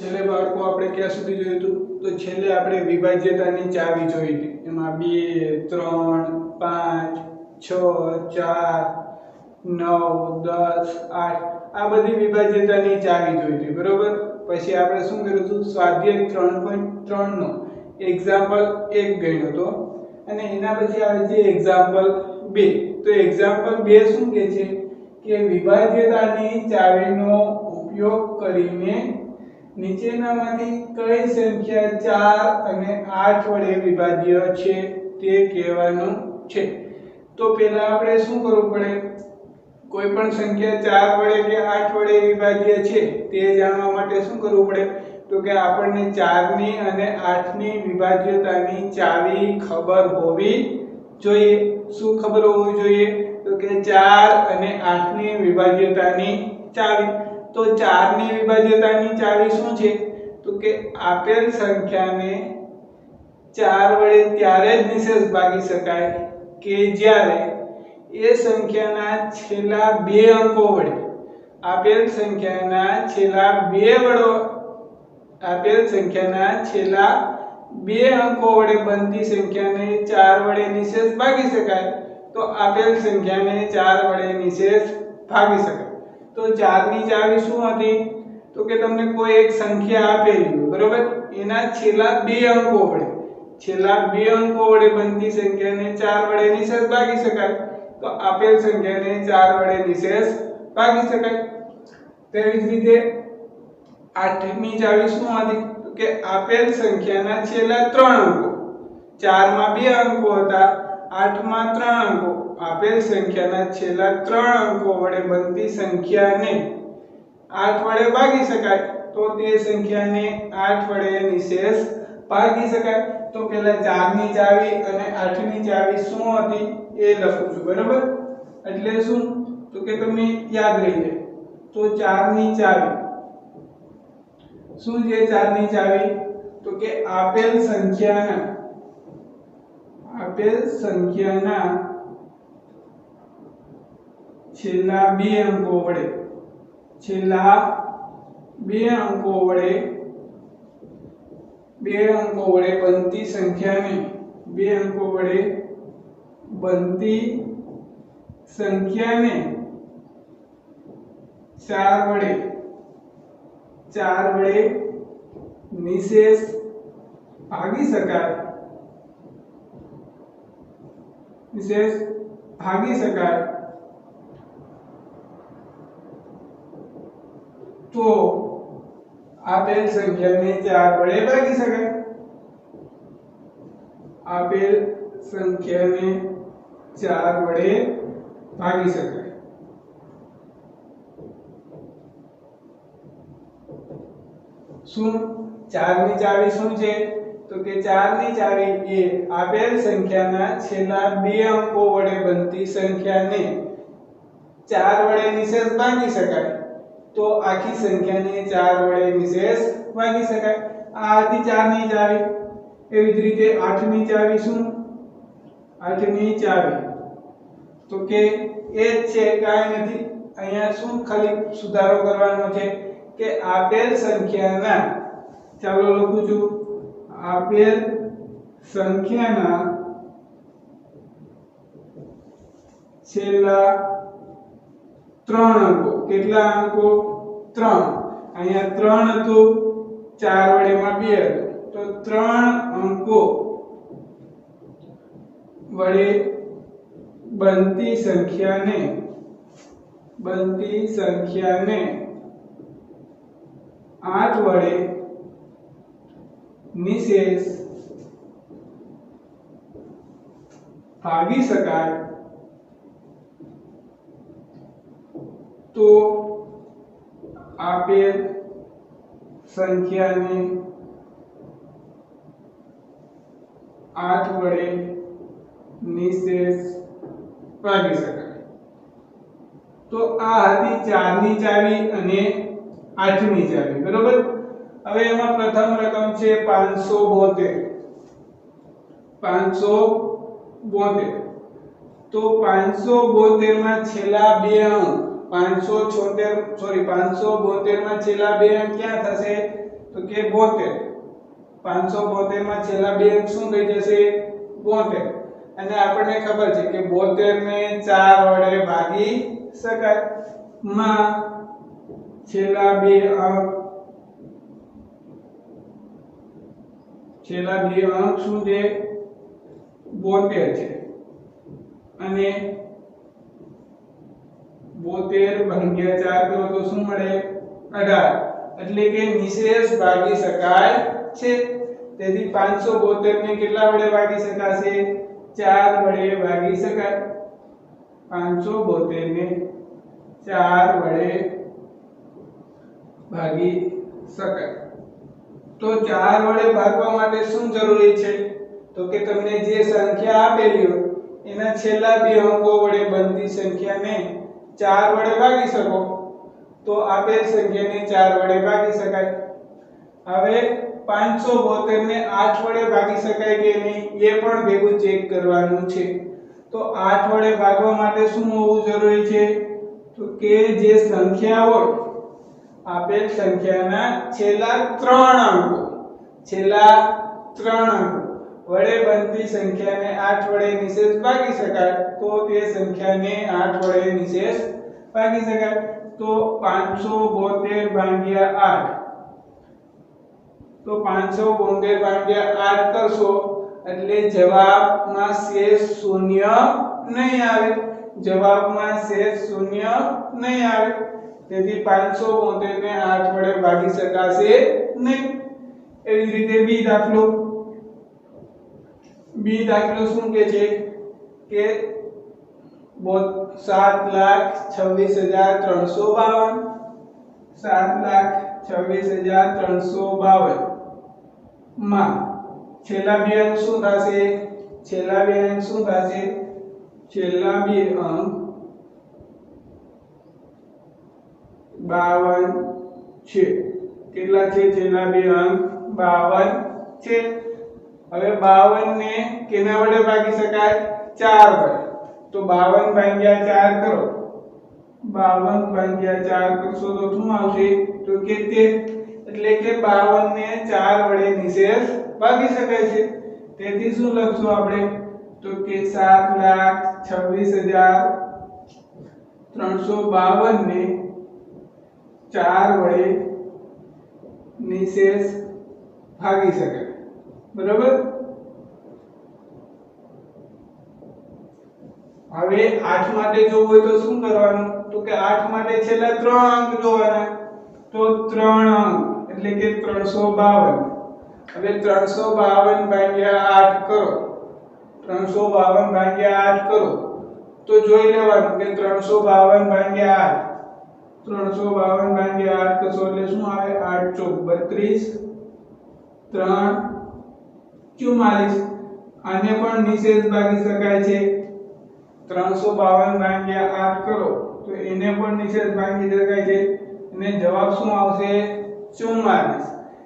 છેલ્લે બાળકો આપણે ક્યાં સુધી જોયું હતું? તો છેલ્લે આપણે વિભાજ્યતાની ચાવી જોઈ હતી. એમાં 2 3 5 6 4 9 10 8 આ બધી વિભાજ્યતાની ચાવી જોઈ હતી, બરોબર. પછી આપણે શું કર્યું હતું? સ્વાધ્યાય 3.3 નો એક્ઝામ્પલ 1 ગણ્યો હતો અને એના પછી આવે છે એક્ઝામ્પલ 2. તો એક્ઝામ્પલ 2 શું કહે છે કે વિભાજ્યતાની ચાવીનો ઉપયોગ કરીને નીચેનામાંથી કઈ સંખ્યા 4 અને 8 વડે વિભાજ્ય છે તે કહેવાનું છે. તો પહેલા આપણે શું કરવું પડે? કોઈ પણ સંખ્યા 4 વડે કે 8 વડે વિભાજ્ય છે તે જાણવા માટે શું કરવું પડે? તો કે આપણને 4 ની અને 8 ની વિભાજ્યતાની ચાવી ખબર હોવી જોઈએ. શું ખબર હોવી જોઈએ? તો કે 4 અને 8 ની વિભાજ્યતાની ચાવી. તો 4 ની વિભાજ્યતાની ચાવી શું છે? તો કે આપેલ સંખ્યાને 4 વડે ત્યારે જ નિશેષ ભાગી શકાય કે જ્યારે એ સંખ્યાના છેલ્લા 2 અંકો વડે આપેલ સંખ્યાના છેલ્લા 2 અંકો વડે બનતી સંખ્યાને 4 વડે નિશેષ ભાગી શકાય. તો આપેલ સંખ્યાને 4 વડે નિશેષ ભાગી શકાય. તો 4 ની ચાવી શું હતી? તો કે તમને કોઈ એક સંખ્યા આપેલી હોય, બરોબર, એના છેલ્લા 2 અંકો વડે બનતી સંખ્યાને 4 વડે નિશેષ ભાગી શકાય. તો આપેલ સંખ્યાને 4 વડે નિશેષ ભાગી શકાય. તેવી જ રીતે 8 ની ચાવી શું હતી? તો કે આપેલ સંખ્યાના છેલ્લા 3 અંકો, 4 માં 2 અંકો હતા, 8 માં 3 અંકો, આપેલ સંખ્યાના છેલ્લા 3 અંકો વડે બનતી સંખ્યાને 8 વડે ભાગી શકાય. તો તે સંખ્યાને 8 વડે નિશેષ ભાગી શકાય. તો પહેલા 4 ની ચાવી અને 8 ની ચાવી શું હતી એ લખું છું, બરાબર. એટલે શું? તો કે તમને યાદ રહી જાય. તો 4 ની ચાવી શું છે? 4 ની ચાવી તો કે આપેલ સંખ્યાના છેલ્લા 2 અંકો વડે બનતી સંખ્યાને 4 વડે નિશેષ ભાગી શકાય. તો આપેલ સંખ્યાને 4 વડે ભાગી શકાય. શું? 4 ની ચાવી શું છે? તો કે 4 ની ચાવી એ આપેલ સંખ્યાના છેલ્લા 2 અંકો વડે બનતી સંખ્યાને 4 વડે નિશેષ ભાગી શકાય. તો આખી સંખ્યાને 4 વડે નિશેષ ભાગી શકાય. આ હતી 4 ની ચાવી. એવી જ રીતે 8 ની ચાવી શું? 8 ની ચાવી તો કે એ જ છે, કાંઈ નથી. અહીંયા શું ખાલી સુધારો કરવાનો છે કે આપેલ સંખ્યાના, ચાલો લખું છું, આપેલ સંખ્યાના છેલ્લા 3 અંકો. કેટલા અંકો? 3. અહીંયા 3 હતું, 4 વડે માં 2 હતું, તો 3 અંકો વડે બનતી સંખ્યાને 8 વડે નિશેષ ભાગી શકાય. તો આપેલ સંખ્યાને 8 વડે નિશેષ ભાગી શકાય. તો આ હતી 4 ની ચાવી અને 8 ની ચાવી, બરોબર. હવે એમાં પ્રથમ રકમ છે 572. તો 572 માં છેલ્લા 2 અંક 572 માં છેલ્લા 2 અંક ક્યાં થશે? તો તો કે 72 572 માં છેલ્લા બે અંક શું થઈ જશે 72 અને આપણને ખબર છે કે 72 ને 4 વડે ભાગી શકાય માં છેલ્લા બે અંક શું છે 72 છે અને 72 ભાગ્યા 4 કરો તો શું મળે 18 એટલે કે નિશેષ ભાગી શકાય છે તેથી 572 ને કેટલા વડે ભાગી શકાશે 4 વડે ભાગી શકાય 572 ને 4 વડે ભાગી શકાય તો 4 વડે ભાગવા માટે શું જરૂરી છે તો કે તમને જે સંખ્યા આપેલી હોય એના છેલ્લા બે અંકો વડે બનતી સંખ્યાને 4 વડે ભાગી શકો તો આપેલ સંખ્યાને 4 વડે ભાગી શકાય હવે 572 ને 8 વડે ભાગી શકાય કે નહીં એ પણ ભેગું ચેક કરવાનું છે તો 8 વડે ભાગવા માટે શું હોવું જરૂરી છે તો કે જે સંખ્યા હોય આપેલ સંખ્યાના છેલ્લા 3 અંકો વડે બનતી સંખ્યાને 8 વડે નિશેષ ભાગી શકાય તો તે સંખ્યાને 8 વડે નિશેષ ભાગી શકાય તો 572 ભાગ્યા 8 તો 572 ભાગ્યા 8 કરશો એટલે જવાબમાં શેષ શૂન્ય નહીં આવે તેથી 572 ને 8 વડે ભાગી શકાશે નહીં એવી રીતે બી દાખલો શું કહે છે કે 7,26,352 માં છેલ્લા બે અંક શું થશે છેલ્લા બે અંક 52 છે કેટલા છે છેલ્લા બે અંક 52 છે હવે 52 ને કેના વડે ભાગી શકાય 4 વડે તો 52 ભાગ્યા 4 કરો 52 ભાગ્યા 4 કરશો તો શું આવશે તો કે 13 એટલે કે 52 ને 4 વડે નિશેષ ભાગી શકાય છે તેથી શું લખશું આપણે તો કે 7,26,352 ને 4 વડે નિશેષ ભાગી શકાય બરાબર હવે 8 માટે જોવું હોય તો શું કરવાનું તો કે 8 માટે છેલ્લા 3 અંક જોવાના તો 3 અંક એટલે કે 352 હવે 352 ભાગ્યા 8 કરો 352 ભાગ્યા 8 કરો તો જોઈ લેવાનું કે 352 ભાગ્યા 8 કરશો એટલે શું આવે 8 ચોક 32 3 44 આને પણ નિશેષ ભાગી શકાય છે 352 ભાગ્યા 8 કરો તો એને પણ નિશેષ ભાગી શકાય છે અને જવાબ શું આવશે 44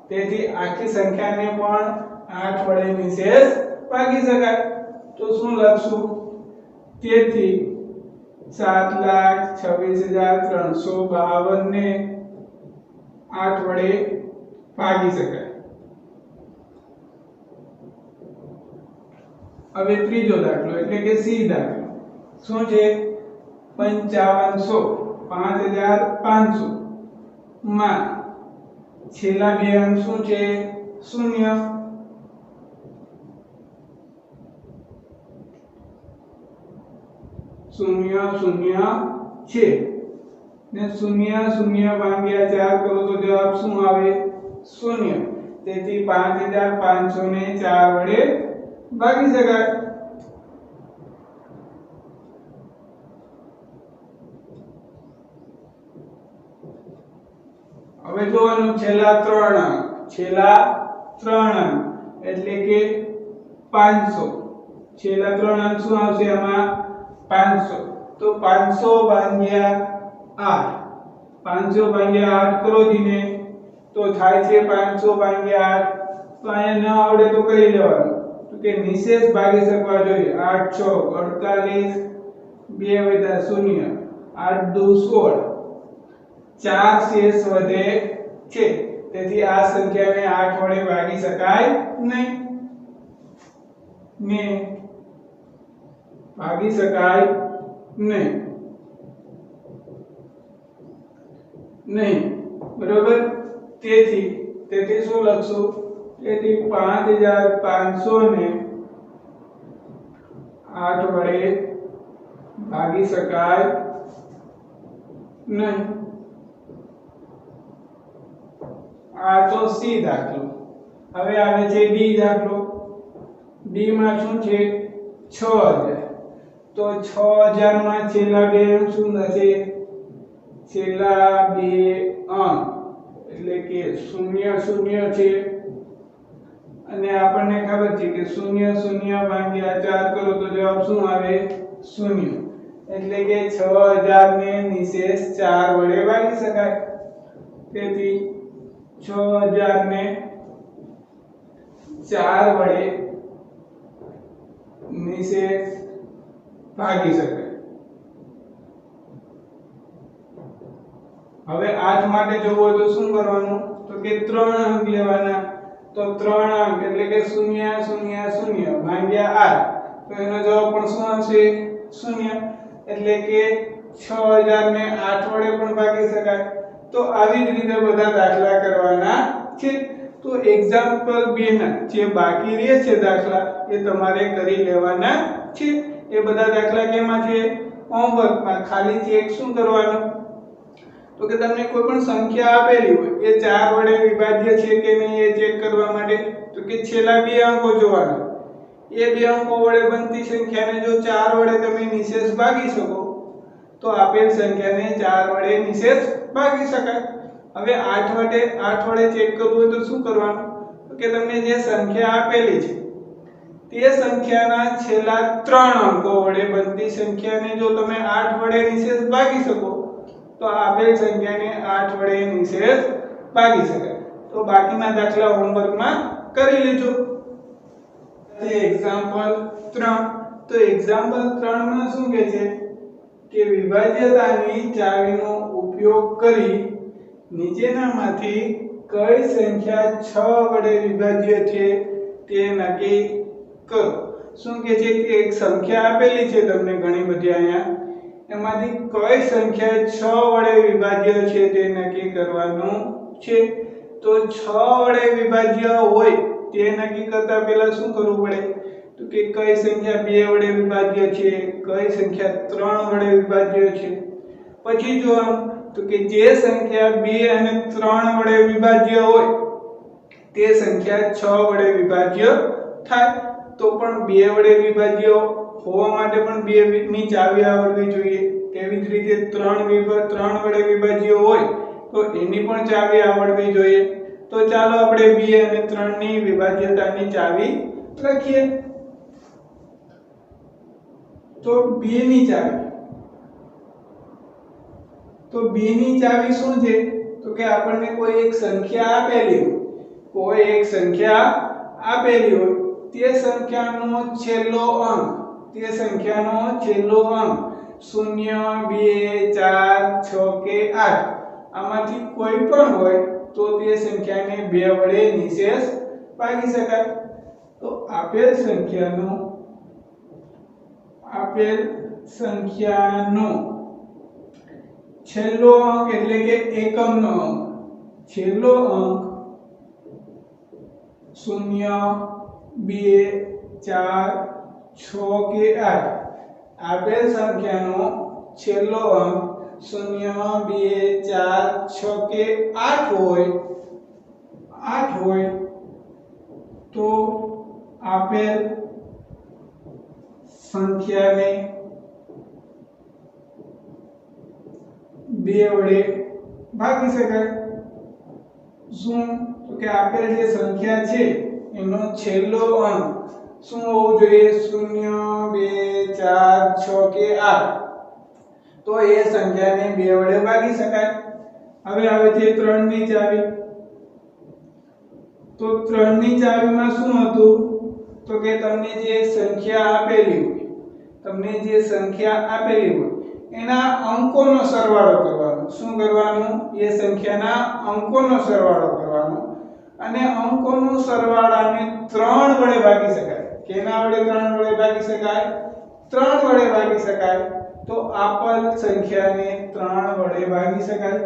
તેથી આખી સંખ્યાને પણ 8 વડે નિશેષ ભાગી શકાય તો શું લખશું તેથી 7,26,352 ને 8 વડે ભાગી શકાય હવે ત્રીજો દાખલો એટલે કે સી દાખલો શું છે 5500 માં છેલ્લા બે અંક શું છે 0 છે ને 0 ભાગ્યા 4 કરો તો જવાબ શું આવે 0 તેથી 5500 ને 4 વડે ભાગી શકાય હવે જોવાનું છેલ્લા 3 અંક એટલે કે 500 છેલ્લા 3 અંક શું આવશે આમાં 500 તો 500 ભાગ્યા 8 કરો જીને તો થાય છે 500 ભાગ્યા 8 તો અહીંયા ન આવડે તો કરી લેવાનું તો કે નિશેષ ભાગી શકવા જોઈએ 8 6 48 2 વધ્યા 0 8 2 16 4 શેષ વધે છે તેથી આ સંખ્યાને 8 વડે ભાગી શકાય નહીં ને ભાગી શકાય નહીં બરોબર। તેથી શું લખશું? તેથી 5500 ને 8 વડે ભાગી શકાય નહીં। આ તો સી દાખલો। હવે આવે છે ડી દાખલો। ડી માં શું છે? 6000। તો 6000 માં છેલ્લા બે અંક શું થશે? છેલ્લા બે અંક એટલે કે 00 છે અને આપણને ખબર છે કે 00 ભાગ્યા 4 કરો તો જવાબ શું આવે? 0। એટલે કે 6000 ને નિશેષ 4 વડે ભાગી શકાય। તેથી 6000 ને 4 વડે નિશેષ ભાગી શકાય। હવે 8 માટે જોવું હોય તો શું કરવાનું? તો કે 3 અંક લેવાના। તો 3 અંક એટલે કે 000 ભાગ્યા 8 તો એનો જવાબ પણ શું આવશે? 0। એટલે કે 6000 ને 8 વડે પણ ભાગી શકાય। તો આવી જ રીતે બધા દાખલા કરવાના છે। તો એક્ઝામ્પલ 2 ના જે બાકી રહે છે દાખલા એ તમારે કરી લેવાના છે। એ બધા દાખલા કેમાં છે? હોમવર્કમાં। ખાલી ચેક શું કરવાનું? તો કે તમને કોઈ પણ સંખ્યા આપેલી હોય એ 4 વડે વિભાજ્ય છે કે નહીં એ ચેક કરવા માટે તો કે છેલ્લા બે અંકો જોવાના। એ બે અંકો વડે બનતી સંખ્યાને જો 4 વડે તમે નિશેષ ભાગી શકો તો આપેલ સંખ્યાને 4 વડે નિશેષ ભાગી શકાય। હવે 8 વડે ચેક કરવું હોય તો શું કરવાનું? તો કે તમને જે સંખ્યા આપેલી છે તે સંખ્યાના છેલ્લા 3 અંકો વડે બનતી સંખ્યાને જો તમે 8 વડે નિશેષ ભાગી શકો તો આપેલ સંખ્યાને 8 વડે નિશેષ ભાગી શકાય। તો બાકીના દાખલા હોમવર્કમાં કરી લેજો। એક્ઝામ્પલ 3 તો એક્ઝામ્પલ 3 માં શું કહે છે કે વિભાજ્યતાની ચાવીનો ઉપયોગ કરી નીચેનામાંથી કઈ સંખ્યા 6 વડે વિભાજ્ય છે તે નક્કી કરો। શું કહે છે કે એક સંખ્યા આપેલી છે તમને ઘણી બધી અહીંયા એમાંથી કઈ સંખ્યા 6 વડે વિભાજ્ય છે તે નક્કી કરવાનું છે। તો 6 વડે વિભાજ્ય હોય તે નક્કી કરતા પહેલા શું કરવું પડે? તો કે કઈ સંખ્યા 2 વડે વિભાજ્ય છે, કઈ સંખ્યા 3 વડે વિભાજ્ય છે। પછી જોવાનું તો કે જે સંખ્યા 2 અને 3 વડે વિભાજ્ય હોય તે સંખ્યા 6 વડે વિભાજ્ય થાય। તો પણ 2 વડે વિભાજ્ય હોવા માટે પણ 2 ની ચાવી આવડવી જોઈએ। તેવી જ રીતે 3 વડે વિભાજ્ય હોય તો એની પણ ચાવી આવડવી જોઈએ। તો ચાલો આપણે 2 અને 3 ની વિભાજ્યતાની ચાવી લખીએ। તો 2 ની ચાવી શું છે? તો કે આપણને કોઈ એક સંખ્યા આપેલી હોય તે સંખ્યાનો છેલ્લો અંક 0 2 4 6 કે 8 આમાંથી કોઈ પણ હોય તો તે સંખ્યાને 2 વડે નિશેષ ભાગી શકાય। તો આપેલ સંખ્યાનો છેલ્લો અંક એટલે કે એકમનો અંક છેલ્લો અંક 0 2 4 6 કે 8 આપેલ સંખ્યાનો છેલ્લો અંક 0 2 4 6 કે 8 હોય તો આપેલ સંખ્યાને 2 વડે ભાગી શકાય। શું? તો કે આપેલ જે સંખ્યા છે એનો છેલ્લો અંક શું હોવું જોઈએ? 0 2 4 6 કે 8 તો એ સંખ્યાને 2 વડે ભાગી શકાય। હવે આવે છે 3 ની ચાવી। તો 3 ની ચાવીમાં શું હતું? તો કે તમને જે સંખ્યા આપેલી હોય એના અંકોનો સરવાળો કરવાનો। શું કરવાનું? એ સંખ્યાના અંકોનો સરવાળો કરવાનો। અને અંકોનો સરવાળાને 3 વડે ભાગી શકાય. કેના વડે 3 વડે ભાગી શકાય? 3 વડે ભાગી શકાય. તો આપેલ સંખ્યાને 3 વડે ભાગી શકાય.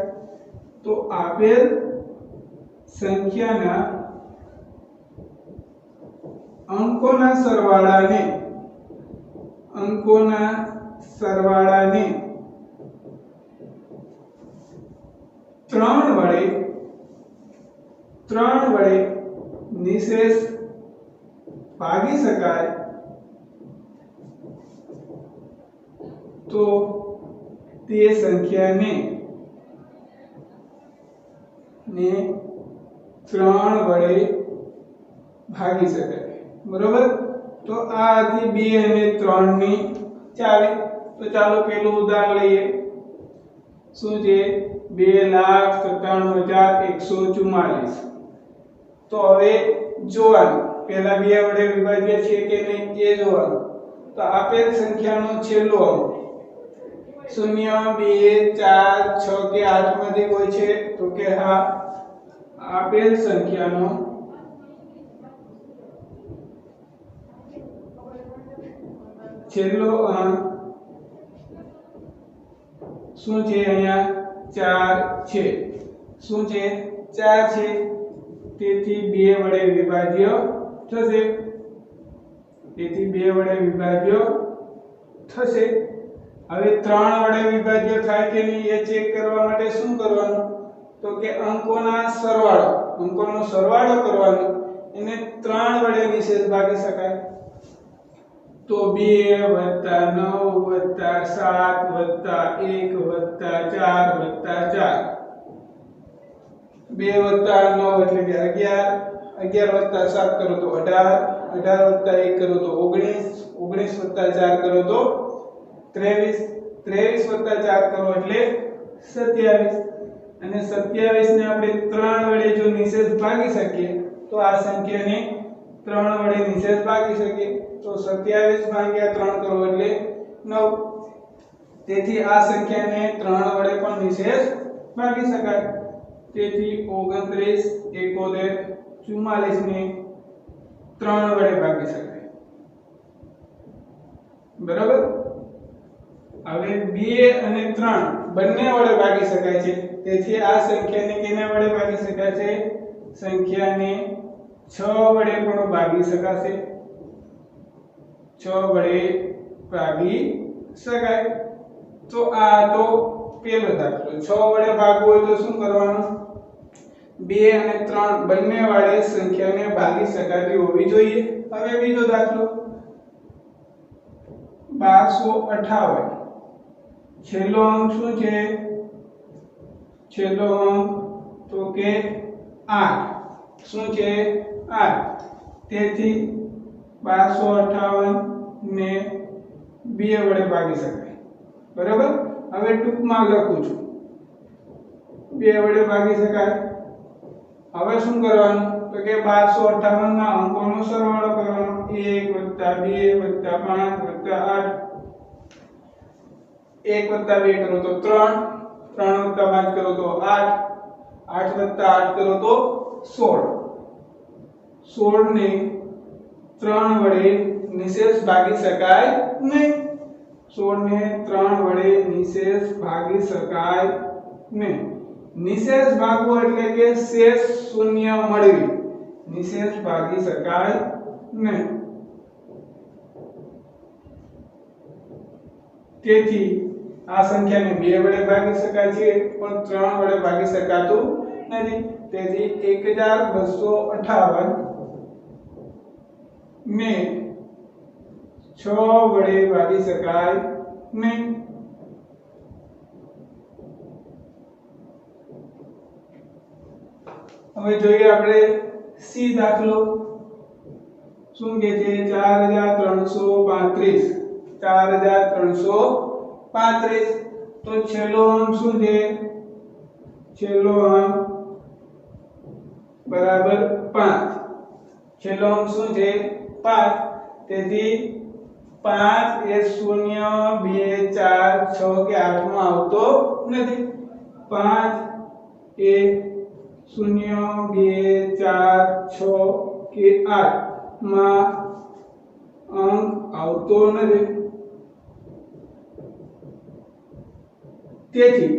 તો આપેલ સંખ્યાના અંકોના સરવાળાને 3 વડે નિશેષ ભાગી શકાય. તો તે સંખ્યાને 3 વડે ભાગી શકાય. બરોબર. તો આ હતી 2 અને 3 ની ચાવી. તો ચાલો પેલું ઉદાહરણ લઈએ. શું છે? 2,97,144. તો હવે જોવાનું, પહેલા 2 વડે વિભાજ્ય છે કે નહીં એ જોવાનું. તો આપેલ સંખ્યાનો છેલ્લો અંક 0, 2, 4, 6 કે 8 માંથી કોઈ છે? તો કે હા. આપેલ સંખ્યાનો છેલ્લો અંક શું છે? અહીંયા 4 છે. શું છે? 4 છે. તેથી 2 વડે વિભાજ્ય થશે. હવે 3 વડે વિભાજ્ય થાય કે નહીં એ ચેક કરવા માટે શું કરવાનું? તો કે અંકોનો સરવાળો કરવાનો. એને 3 વડે નિશેષ ભાગી શકાય. તો 2 + 9 + 7 + 1 + 4 + 4. 2 + 9 એટલે કે 11, 11 + 7 કરો તો 18, 18 + 1 કરો તો 19, 19 + 4 કરો તો 23, 23 + 4 કરો એટલે 27. અને 27 ને આપણે 3 વડે જો નિશેષ ભાગી શકીએ તો આ સંખ્યાને 3 વડે નિશેષ ભાગી શકીએ. તો 27 / 3 કરો એટલે 9. તેથી આ સંખ્યાને 3 વડે પણ નિશેષ ભાગી શકાય. તેથી 29, 71, 44 ને 3 વડે ભાગી શકાય. બરાબર. હવે 2 અને 3 બંને વડે ભાગી શકાય છે. તેથી આ સંખ્યાને કેના વડે ભાગી શકાય છે? સંખ્યાને 6 વડે પણ ભાગી શકાશે. 6 વડે ભાગી શકાય. તો આ તો પહેલો દાખલો. 6 વડે ભાગવું હોય તો શું કરવાનું? 2 અને 3 બંને વડે સંખ્યાને ભાગી શકાતી હોવી જોઈએ. હવે બીજો દાખલો 1258. છેલ્લો અંક શું છે? છેલ્લો અંક તો કે 8. શું છે? 8. તેથી 1258 ને 2 વડે ભાગી શકાય. બરાબર. હવે ટૂંકમાં લખું છું. 2 વડે ભાગી શકાય. હવે શું કરવાનું? તો કે 1258 ના અંકોનો સરવાળો કરવાનો. 1 + 2 + 5 + 8. 1 + 2 કરો તો 3, 3 + 5 કરો તો 8, 8 + 8 કરો તો 16. 16 ને 3 વડે નિશેષ ભાગી શકાય નહીં. 16 ને 3 વડે નિશેષ ભાગી શકાય નહીં. નિશેષ ભાગવો એટલે કે શેષ શૂન્ય મળવી. નિશેષ ભાગી શકાય નહીં. તેથી આ સંખ્યાને 2 વડે ભાગી શકાય છે પણ 3 વડે ભાગી શકાતું નથી. તેથી 1258 ને 6 વડે ભાગી શકાય નહીં. હવે જોઈએ આપણે સી દાખલો. શું કે છે? 4335. 4335. તો છેલ્લો અંક શું છે? છેલ્લો અંક બરાબર 5. છેલ્લો અંક શું છે? 5. તેથી 5 એ 0, 2, 4, 6 કે 8 માં આવતો નથી. 5 એ 0 2 4 6 કે 8 માં અંક આવતો નથી તેથી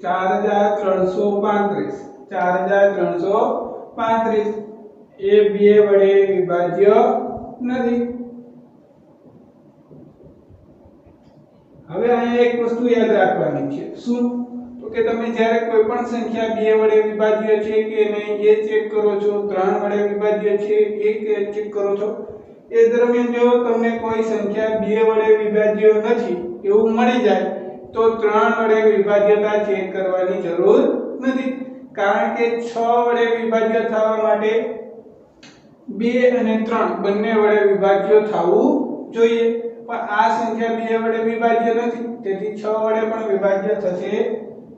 4335 એ 2 વડે વિભાજ્ય નથી। હવે અહીંયા એક વસ્તુ યાદ રાખવાની છે શું તો કે તમે જ્યારે કોઈ પણ સંખ્યા 2 વડે વિભાજ્ય છે કે નહીં એ ચેક કરો છો 3 વડે વિભાજ્ય છે એ ચેક કરો છો એ દરમિયાન જો તમને કોઈ સંખ્યા 2 વડે વિભાજ્ય નથી એવું મળી જાય તો 3 વડે વિભાજ્યતા ચેક કરવાની જરૂર નથી કારણ કે 6 વડે વિભાજ્ય થવા માટે 2 અને 3 બંને વડે વિભાજ્ય થવું જોઈએ પણ આ સંખ્યા 2 વડે વિભાજ્ય નથી તેથી 6 વડે પણ વિભાજ્ય થશે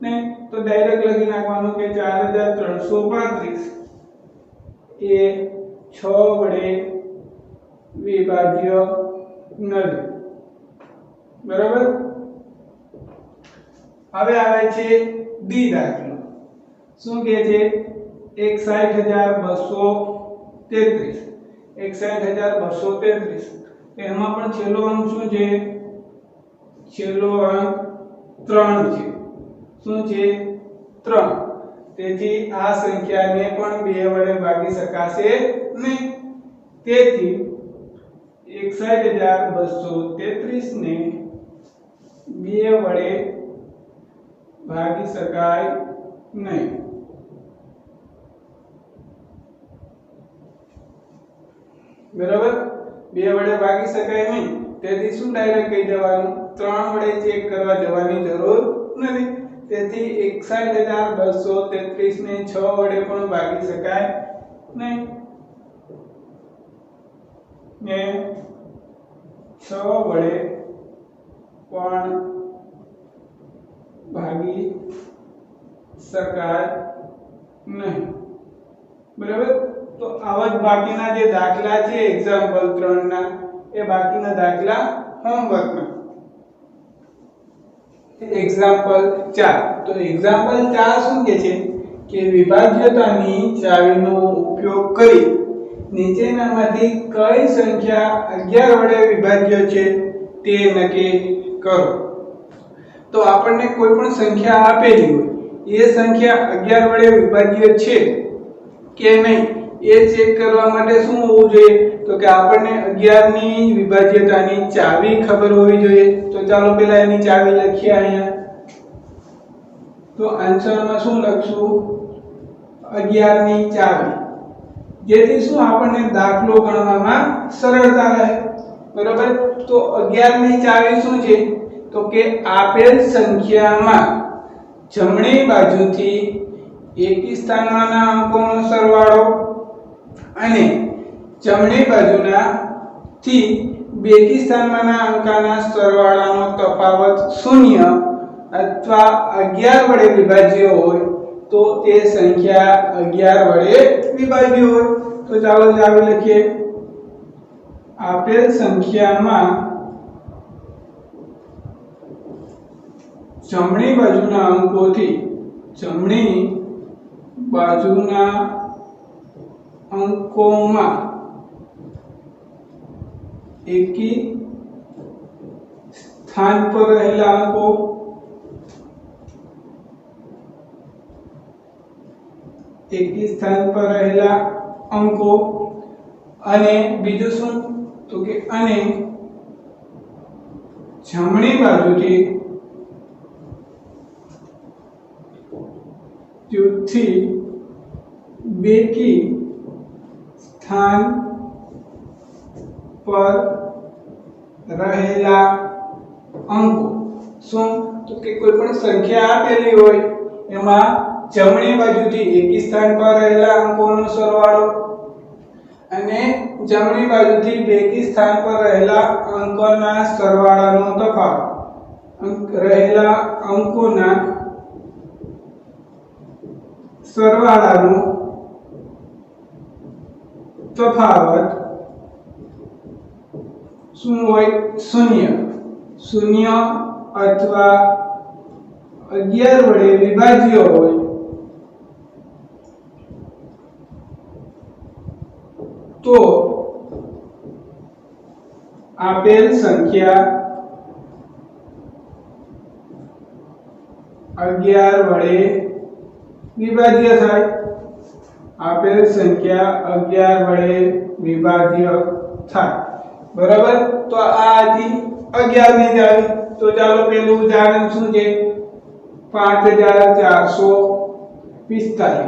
નહીં તો ડાયરેક્ટ લખી નાખવાનું કે 4335 એ 6 વડે વિભાજ્ય નથી બરાબર। હવે આવે છે ડી દાખલો શું કહે છે 61233 એમાં પણ છેલ્લો અંક શું છે છેલ્લો અંક 3 છે શું છે 3 તેથી આ સંખ્યાને પણ 2 વડે ભાગી શકાશે નહીં તેથી 61233 ને 2 વડે ભાગી શકાય નહીં બરાબર 2 વડે ભાગી શકાય નહીં તેથી શું ડાયરેક્ટ કહી દેવાનું 3 વડે ચેક કરવા જવાની જરૂર નથી તેથી 61233 ને 6 વડે પણ ભાગી શકાય નહીં ને 6 વડે પણ ભાગી શકાય નહીં બરાબર। તો આવા જ બાકીના જે દાખલા છે એક્ઝામ્પલ 3 ના એ બાકીના દાખલા હોમવર્કમાં એક્ઝામ્પલ 4 તો એક્ઝામ્પલ 4 શું કહે છે કે વિભાજ્યતાની ચાવીનો ઉપયોગ કરી નીચેનામાંથી કઈ સંખ્યા 11 વડે વિભાજ્ય છે તે નક્કી કરો। તો આપણને કોઈ પણ સંખ્યા આપેલી હોય એ સંખ્યા 11 વડે વિભાજ્ય છે કે નહીં એ ચેક કરવા માટે શું હોવું જોઈએ તો કે આપણને 11 ની વિભાજ્યતાની ચાવી ખબર હોવી જોઈએ તો ચાલો પહેલા એની ચાવી લખીએ અહીંયા તો આન્સરમાં શું લખશું 11 ની ચાવી જેથી શું આપણને દાખલો ગણવામાં સરળતા રહે બરાબર। તો 11 ની ચાવી શું છે તો કે આપેલ સંખ્યામાં જમણી બાજુથી એકી સ્થાનમાંના અંકોનો સરવાળો અને જમણી બાજુના થી બેકી સ્થાનમાંના અંકના સરવાળાનો તફાવત 0 અથવા 11 વડે વિભાજ્ય હોય તો તે સંખ્યા 11 વડે વિભાજ્ય હોય તો ચાલો ચાવી લખીએ આપેલ સંખ્યામાં જમણી બાજુના અંકોથી જમણી બાજુના અંકોમાં એકી સ્થાન પર રહેલા અંકો એકી સ્થાન પર રહેલા અંકો અને બીજું શું તો કે અને જમણી બાજુથી થી બેકી સ્થાન પર રહેલા અંકો શું તો કે કોઈ પણ સંખ્યા આપેલી હોય એમાં જમણી બાજુથી એકી સ્થાન પર રહેલા અંકોનો સરવાળો અને જમણી બાજુથી બેકી સ્થાન પર રહેલા અંકોના સરવાળાનો તફાવત રહેલા અંકોના સરવાળાનો તફાવત શું હોય 0 અથવા 11 વડે વિભાજ્ય હોય તો આપેલ સંખ્યા 11 વડે વિભાજ્ય થાય. આપેલ સંખ્યા 11 વડે વિભાજ્ય થાય. બરાબર. તો આ હતી 11 ની ચાવી. તો ચાલો પેલું ઉદાહરણ શું છે? 5445.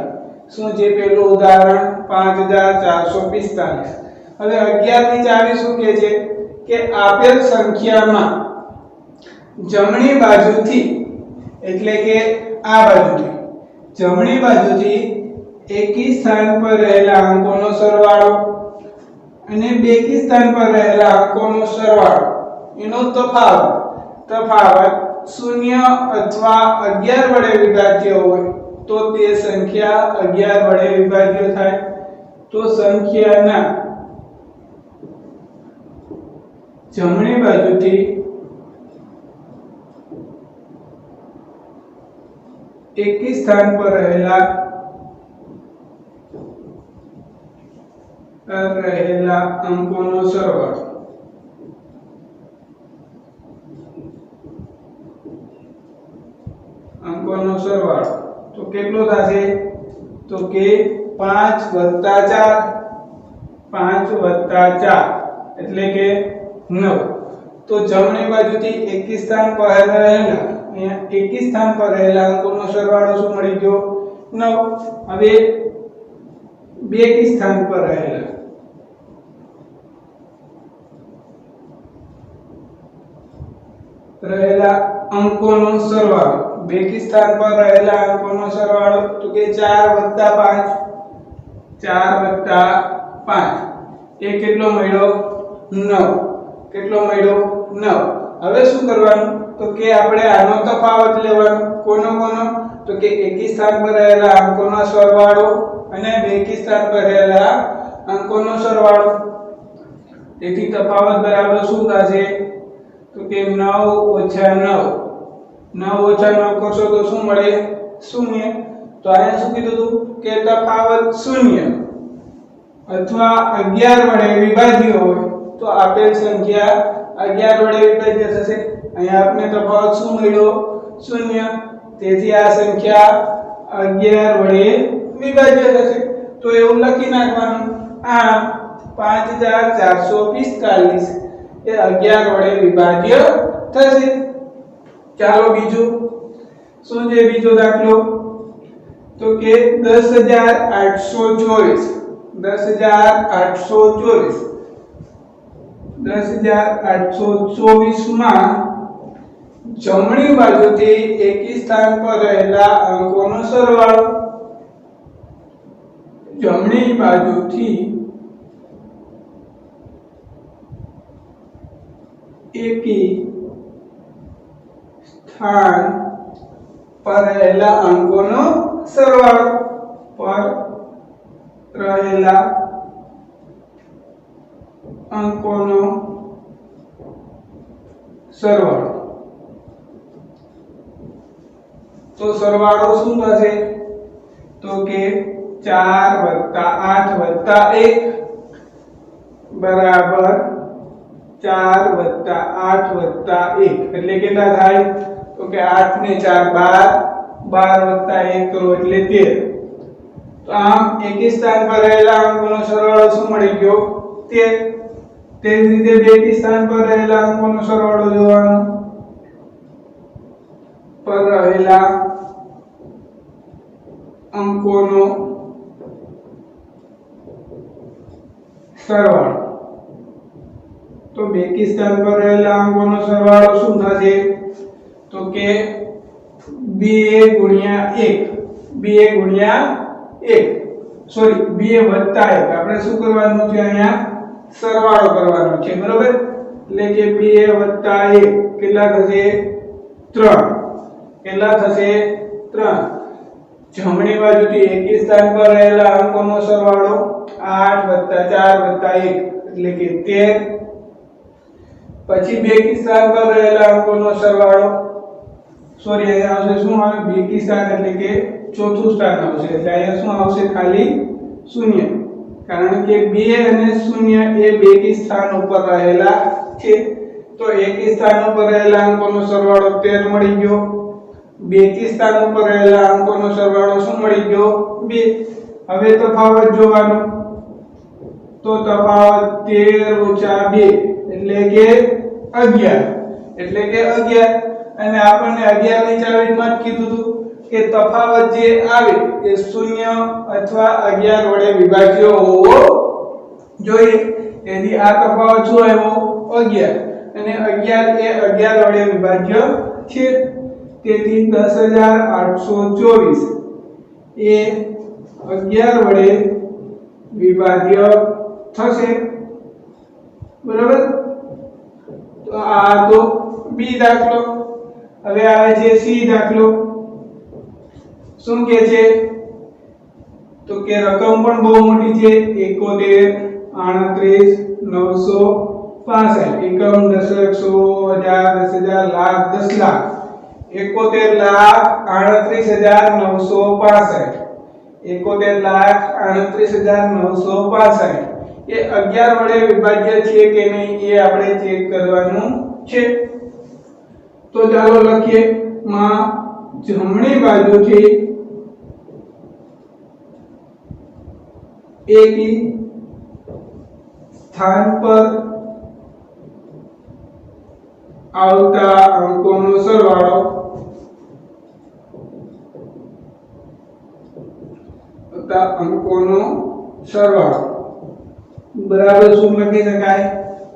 શું છે પેલું ઉદાહરણ? 5445. હવે 11 ની ચાવી શું કહે છે કે આપેલ સંખ્યામાં જમણી બાજુથી એટલે કે આ બાજુથી જમણી બાજુથી એકી સ્થાન પર રહેલા અંકોનો સરવાળો અને બેકી સ્થાન પર રહેલા અંકોનો સરવાળો એનો તફાવત 0 અથવા 11 વડે વિભાજ્ય હોય તો તે સંખ્યા 11 વડે વિભાજ્ય થાય. તો સંખ્યાના જમણી બાજુથી એકી સ્થાન પર રહેલા અંકોનો સરવાળો તો કેટલો થશે? તો કે 5 + 4 એટલે કે 9. તો જમણી બાજુથી એકી સ્થાન પર રહેલા એકી સ્થાન પર રહેલા અંકોનો સરવાળો શું મળી ગયો? 9. હવે બેકી સ્થાન પર રહેલા અંકોનો સરવાળો બેકી સ્થાન પર રહેલા અંકોનો સરવાળો તો કે 4 + 5 એ કેટલો મળ્યો? 9. કેટલો મળ્યો? 9. હવે શું કરવાનું? તો કે આપણે આનો તફાવત લેવાનો. કોનો? તો કે એકી સ્થાન પર રહેલા અંકોનો સરવાળો અને બેકી સ્થાન પર રહેલા અંકોનો સરવાળો. તેથી તફાવત બરાબર શું થશે? તો કે 9 - 9 કરશો તો શું મળે? 0. તો અહીંયા શું કીધું હતું કે તફાવત 0 અથવા 11 વડે વિભાજ્ય હોય તો આપેલ સંખ્યા 11 વડે વિભાજ્ય થશે. અહીંયા આપણે તફાવત શું મળ્યો? 0. તેથી આ સંખ્યા 11 વડે વિભાજ્ય થશે. તો એવું લખી નાખવાનું. આમ 5445 એ 11 વડે વિભાજ્ય થશે. ચાલો બીજું શું છે? બીજો દાખલો તો કે 10824 માં જમણી બાજુથી એકી સ્થાન પર રહેલા અંકોનો સરવાળો. જમણી બાજુથી એકી સ્થાન પર રહેલા અંકોનો સરવાળો તો સરવાળો શું થશે? તો કે 4 + 8 + 1 બરાબર 4 + 8 + 1 એટલે કેટલા થાય? તો કે 8 ને 4 12 + 1 કરો એટલે 13. તો આમ એકી સ્થાન પર રહેલા અંકોનો સરવાળો શું મળી ગયો? 13. તે જ રીતે બેકી સ્થાન પર રહેલા અંકોનો સરવાળો જોવાનો. પર રહેલા અંકોનો સરવાળો. તો બેકી સ્થાન પર રહેલા અંકોનો સરવાળો શું થશે? તો કે 2 * 1 આપણે શું કરવાનું છે? અહીંયા સરવાળો કરવાનો છે. બરોબર. એટલે કે 2 + 1 કેટલા થશે? 3. કેટલા થશે? 3. જમણી બાજુથી એકી સ્થાન પર રહેલા અંકોનો સરવાળો 8 + 4 + 1 એટલે કે 13. પછી બેકી સ્થાન પર રહેલા અંકોનો સરવાળો અહીંયા આવશે શું આવે? બેકી સ્થાન એટલે કે ચોથું સ્થાન આવશે. એટલે અહીંયા શું આવશે? ખાલી 0. કારણ કે 2 અને 0 એ બેકી સ્થાન ઉપર રહેલા છે તો એકી સ્થાન ઉપર રહેલા અંકોનો સરવાળો 13 મળી ગયો બેકી સ્થાન ઉપર રહેલા અંકોનો સરવાળો શું મળી ગયો 2 હવે તફાવત જોવાનો તો તફાવત 13 - 2 એટલે કે 11 અને આપણને 11 ની ચાવીમાં જ કીધું હતું કે તફાવત જે આવે એ 0 અથવા 11 વડે વિભાજ્ય હોવો જોઈએ તેથી આ તફાવત શું આવ્યો 11 અને 11 એ 11 વડે વિભાજ્ય છે તેથી 10824 એ 11 વડે વિભાજ્ય થશે બરાબર તો આ તો બી દાખલો હવે આવે છે સી દાખલો શું કહે છે તો કે રકમ પણ બહુ મોટી છે 71 38 965 એકમ દશક 100 1000 10000 લાખ 10 લાખ 71,38,965 71,38,965 એ 11 વડે વિભાજ્ય છે કે નહીં એ આપણે ચેક કરવાનું છે તો ચાલો લખીએ માં જમણી બાજુથી એકી સ્થાન પર આવતા અંકોનો સરવાળો બરાબર શું લખી શકાય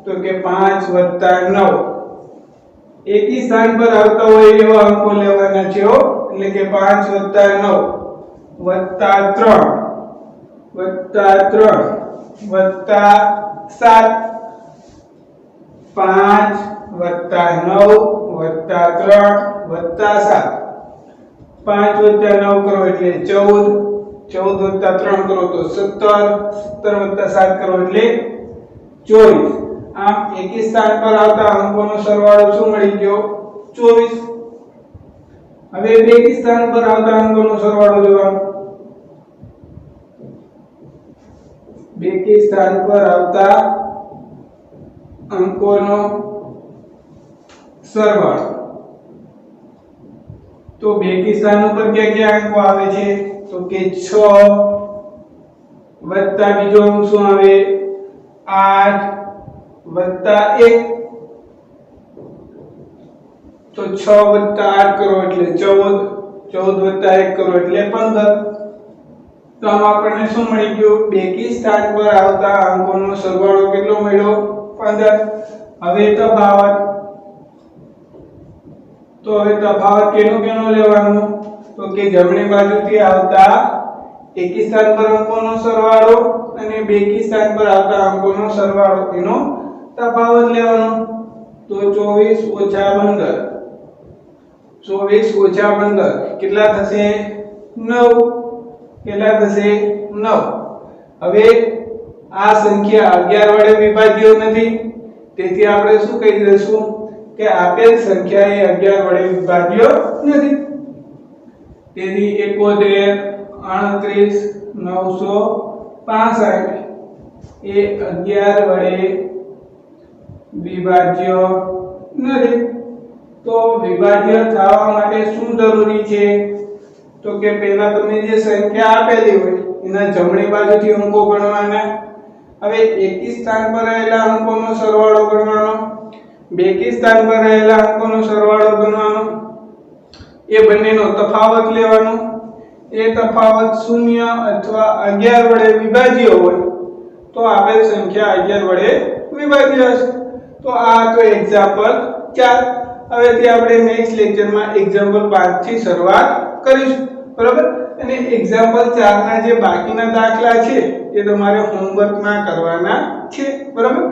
તો કે 5 + 9 એકી સ્થાન પર આવતા હોય એવા અંકો લેવાના છે એટલે કે 5 + 9 + 7 5 + 9 + 3 + 7 5 + 9 કરો એટલે 14 + 3 કરો તો 17 17 + 7 કરો એટલે 24 આમ એકી સ્થાન પર આવતા અંકોનો સરવાળો શું મળી ગયો 24 હવે બેકી સ્થાન પર આવતા અંકોનો સરવાળો જોવાનો બેકી સ્થાન પર આવતા અંકોનો સરવાળો તો બેકી સ્થાન ઉપર કયા અંકો આવે છે તો કે 6 વત્તા બીજો અંક શું આવે 8 વત્તા 1 તો 6 વત્તા 8 કરો એટલે 14 14 વત્તા 1 કરો એટલે 15 તો આમ આપણને શું મળી ગયું બેકી સ્થાન પર આવતા અંકોનો સરવાળો કેટલો મળ્યો 15 હવે તફાવત કેનો લેવાનો તો કે જમણી બાજુથી આવતા એકી સ્થાન પર અંકોનો સરવાળો અને બેકી સ્થાન પર આવતા અંકોનો સરવાળો એનો તફાવત લેવાનો તો 24 - 15 કેટલા થશે 9 હવે આ સંખ્યા 11 વડે વિભાજ્ય નથી તેથી આપણે શું કહી દઈશું કે આપેલ સંખ્યા એ 11 વડે વિભાજ્ય નથી તેથી 71 38 965 એ 11 વડે વિભાજ્ય નથી તો વિભાજ્ય થવા માટે શું જરૂરી છે તો કે પહેલા તમને જે સંખ્યા આપેલી હોય એના જમણી બાજુથી અંકો ગણવાના હવે એકી સ્થાન પર રહેલા અંકોનો સરવાળો ગણવાનો બેકી સ્થાન પર રહેલા અંકોનો સરવાળો ગણવાનો એ બંનેનો તફાવત લેવાનો એ તફાવત 0 અથવા 11 વડે વિભાજ્ય હોય તો આપેલ સંખ્યા 11 વડે વિભાજ્ય હશે તો આ તો એક્ઝામ્પલ 4 હવેથી આપણે નેક્સ્ટ લેક્ચરમાં એક્ઝામ્પલ 5 થી શરૂઆત કરીશું બરાબર અને એક્ઝામ્પલ 4 ના જે બાકીના દાખલા છે એ તમારે હોમવર્કમાં કરવાના છે બરાબર